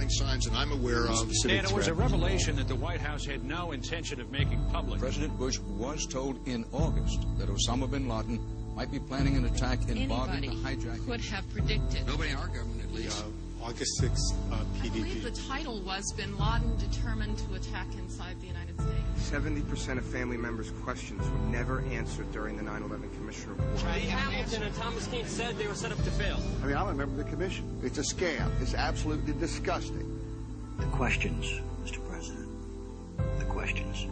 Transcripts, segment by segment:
warning signs that I'm aware of. And it was a revelation that the White House had no intention of making public. President Bush was told in August that Osama bin Laden might be planning an attack involving the hijacking. Could have predicted. Nobody in our government, at least. August 6th, PDD. I believe the title was Bin Laden determined to attack inside the United States. 70% of family members' questions were never answered during the 9/11 Commission report. Hamilton and Thomas Keane said they were set up to fail. I mean, I'm a member of the commission. It's a scam. It's absolutely disgusting. The questions, Mr. President. The questions.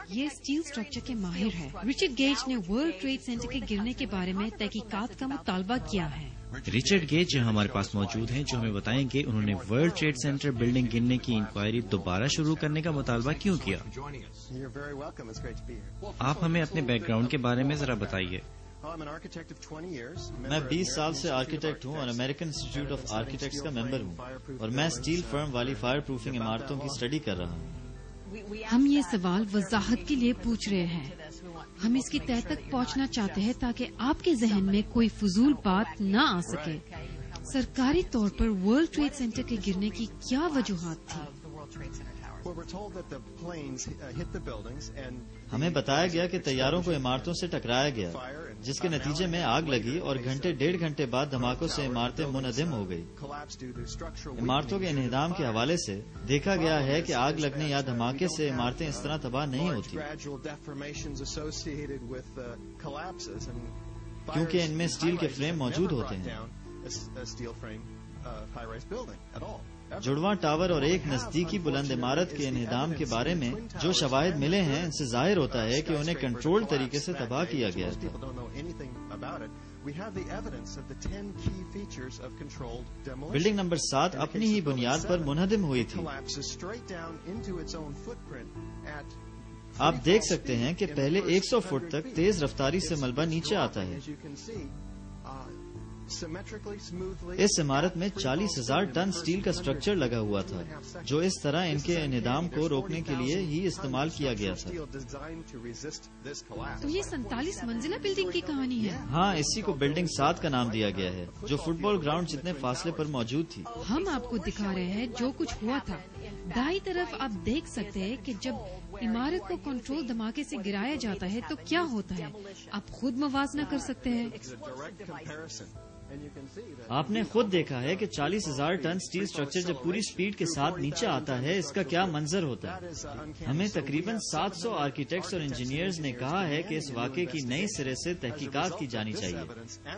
یہ steel structure کے ماہر ہے. Richard gauge نے world trade centre کے گرنے کے بارے میں تحقیقات کا مطالبہ کیا ہے. رچرڈ گیج ہمارے پاس موجود ہیں جو ہمیں بتائیں گے انہوں نے ورلڈ ٹریڈ سینٹر بلڈنگ گرنے کی انکوائری دوبارہ شروع کرنے کا مطالبہ کیوں کیا. آپ ہمیں اپنے بیک گراؤنڈ کے بارے میں ذرا بتائیے. میں 20 سال سے آرکیٹیکٹ ہوں اور امریکن انسٹیٹیوٹ آف آرکیٹیکٹس کا ممبر ہوں اور میں اسٹیل فرم والی فائر پروفنگ عمارتوں کی اسٹڈی کر رہا ہوں. ہم یہ سوال وضاحت کے لیے پوچھ رہے ہیں. ہم اس کی تہہ تک پہنچنا چاہتے ہیں تاکہ آپ کے ذہن میں کوئی فضول بات نہ آ سکے. سرکاری طور پر ورلڈ ٹریڈ سینٹر کے گرنے کی کیا وجوہات تھی؟ ہمیں بتایا گیا کہ طیاروں کو عمارتوں سے ٹکرایا گیا جس کے نتیجے میں آگ لگی اور ڈیڑھ گھنٹے بعد دھماکوں سے عمارتیں منہدم ہو گئی. عمارتوں کے انہدام کے حوالے سے دیکھا گیا ہے کہ آگ لگنے یا دھماکے سے عمارتیں اس طرح تباہ نہیں ہوتی کیونکہ ان میں اسٹیل کے فریم موجود ہوتے ہیں. جڑواں ٹاور اور ایک نزدیکی بلند عمارت کے انہدام کے بارے میں جو شواہد ملے ہیں ان سے ظاہر ہوتا ہے کہ انہیں کنٹرول طریقے سے تباہ کیا گیا تھا. بلڈنگ نمبر 7 اپنی ہی بنیاد پر منہدم ہوئی تھی. آپ دیکھ سکتے ہیں کہ پہلے 100 فٹ تک تیز رفتاری سے ملبہ نیچے آتا ہے. اس عمارت میں 40,000 ٹن اسٹیل کا اسٹرکچر لگا ہوا تھا جو اس طرح ان کے انہدام کو روکنے کے لیے ہی استعمال کیا گیا تھا. تو یہ 47 منزلہ بلڈنگ کی کہانی ہے. ہاں، اسی کو بلڈنگ 7 کا نام دیا گیا ہے جو فٹ بال گراؤنڈ جتنے فاصلے پر موجود تھی. ہم آپ کو دکھا رہے ہیں جو کچھ ہوا تھا. دائیں طرف آپ دیکھ سکتے ہیں کہ جب عمارت کو کنٹرول دھماکے سے گرایا جاتا ہے تو کیا ہوتا ہے. آپ خود موازنہ کر سکتے ہیں. آپ نے خود دیکھا ہے کہ 40,000 ٹن اسٹیل اسٹرکچر جب پوری سپیڈ کے ساتھ نیچے آتا ہے اس کا کیا منظر ہوتا ہے. ہمیں تقریباً 700 آرکیٹیکٹس اور انجینئرز نے کہا ہے کہ اس واقعے کی نئی سرے سے تحقیقات کی جانی چاہیے.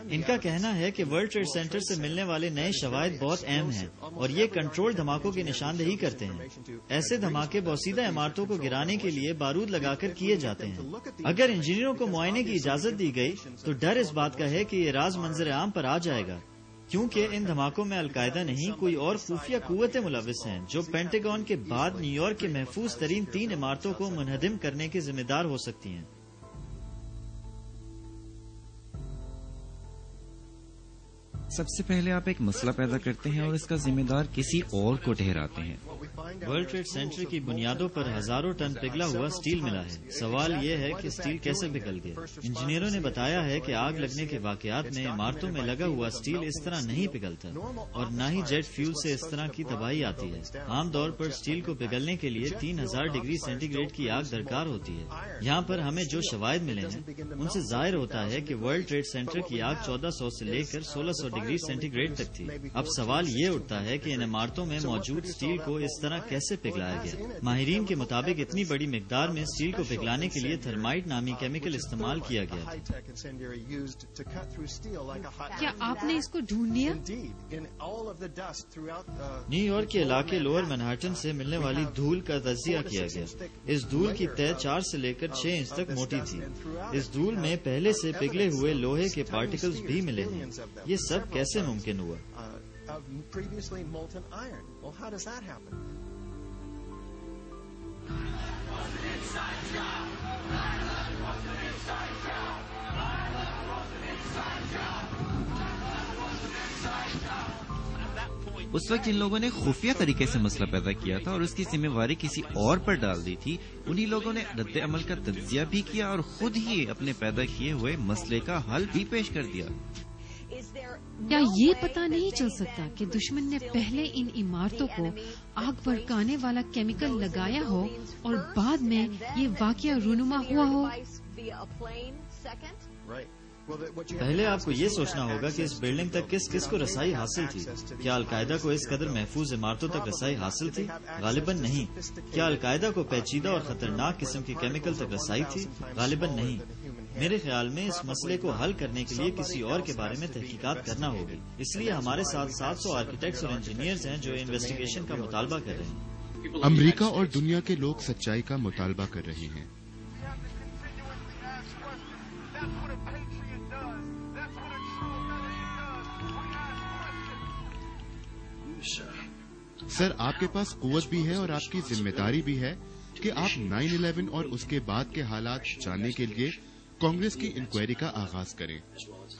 ان کا کہنا ہے کہ ورلڈ ٹریڈ سینٹر سے ملنے والے نئے شواہد بہت اہم ہیں اور یہ کنٹرول دھماکوں کی نشاندہی کرتے ہیں. ایسے دھماکے بوسیدہ عمارتوں کو گرانے کے لیے بارود لگا کر کیے جاتے ہیں. اگر انجینئروں کو معائنے کی اجازت دی گئی تو ڈر اس بات کا ہے کہ یہ راز منظر عام پر آ جائے گا کیونکہ ان دھماکوں میں القاعدہ نہیں کوئی اور خفیہ قوتیں ملوث ہیں جو پینٹاگون کے بعد نیو یارک کے محفوظ ترین 3 عمارتوں کو منہدم کرنے کے ذمہ دار ہو سکتی ہیں. سب سے پہلے آپ ایک مسئلہ پیدا کرتے ہیں اور اس کا ذمہ دار کسی اور کو ٹھہراتے ہیں. ورلڈ ٹریڈ سینٹر کی بنیادوں پر ہزاروں ٹن پگھلا ہوا اسٹیل ملا ہے. سوال یہ ہے کہ اسٹیل کیسے پگھل گیا. انجینئروں نے بتایا ہے کہ آگ لگنے کے واقعات میں عمارتوں میں لگا ہوا اسٹیل اس طرح نہیں پگھلتا اور نہ ہی جیٹ فیول سے اس طرح کی تباہی آتی ہے. عام طور پر اسٹیل کو پگھلنے کے لیے 3000 ڈگری سینٹی گریڈ کی آگ درکار ہوتی ہے. یہاں پر ہمیں جو شواہد ملے ہیں ان سے ظاہر ہوتا ہے کہ ورلڈ ٹریڈ سینٹر کی آگ 1400 سے لے کر 1600 ڈگری سینٹی گریڈ تک تھی. اب سوال یہ اٹھتا ہے کہ ان عمارتوں میں موجود اسٹیل کو اس طرح کیسے پگھلایا گیا. ماہرین کے مطابق اتنی بڑی مقدار میں اسٹیل کو پگھلانے کے لیے تھرمائٹ نامی کیمیکل استعمال کیا گیا. کیا آپ نے اس کو ڈھونڈ لیا؟ نیو یارک کے علاقے لوور مینہٹن سے ملنے والی دھول کا تجزیہ کیا گیا. اس دھول کی تہ 4 سے لے کر 6 انچ تک موٹی تھی. اس دھول میں پہلے سے پگھلے ہوئے لوہے کے پارٹیکلز بھی ملے ہیں. یہ سب کیسے ممکن ہوا؟ اس وقت جن لوگوں نے خفیہ طریقے سے مسئلہ پیدا کیا تھا اور اس کی ذمہ داری کسی اور پر ڈال دی تھی، انہی لوگوں نے رد عمل کا تجزیہ بھی کیا اور خود ہی اپنے پیدا کیے ہوئے مسئلے کا حل بھی پیش کر دیا۔ کیا یہ پتہ نہیں چل سکتا کہ دشمن نے پہلے ان عمارتوں کو آگ بھڑکانے والا کیمیکل لگایا ہو اور بعد میں یہ واقعہ رونما ہوا ہو؟ پہلے آپ کو یہ سوچنا ہوگا کہ اس بلڈنگ تک کس کس کو رسائی حاصل تھی۔ کیا القاعدہ کو اس قدر محفوظ عمارتوں تک رسائی حاصل تھی؟ غالباً نہیں۔ کیا القاعدہ کو پیچیدہ اور خطرناک قسم کے کیمیکل تک رسائی تھی؟ غالباً نہیں۔ میرے خیال میں اس مسئلے کو حل کرنے کے لیے کسی اور کے بارے میں تحقیقات کرنا ہوگی، اس لیے ہمارے ساتھ 700 آرکیٹیکٹس اور انجینئرز ہیں جو انویسٹیگیشن کا مطالبہ کر رہے ہیں۔ امریکہ اور دنیا کے لوگ سچائی کا مطالبہ کر رہے ہیں۔ سر، آپ کے پاس قوت بھی ہے اور آپ کی ذمہ داری بھی ہے کہ آپ 9/11 اور اس کے بعد کے حالات جاننے کے لیے کانگریس کی انکوائری کا آغاز کریں۔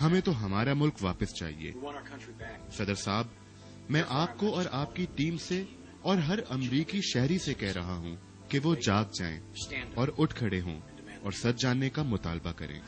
ہمیں تو ہمارا ملک واپس چاہیے۔ صدر صاحب، میں آپ کو اور آپ کی ٹیم سے اور ہر امریکی شہری سے کہہ رہا ہوں کہ وہ جاگ جائیں اور اٹھ کھڑے ہوں اور سچ جاننے کا مطالبہ کریں۔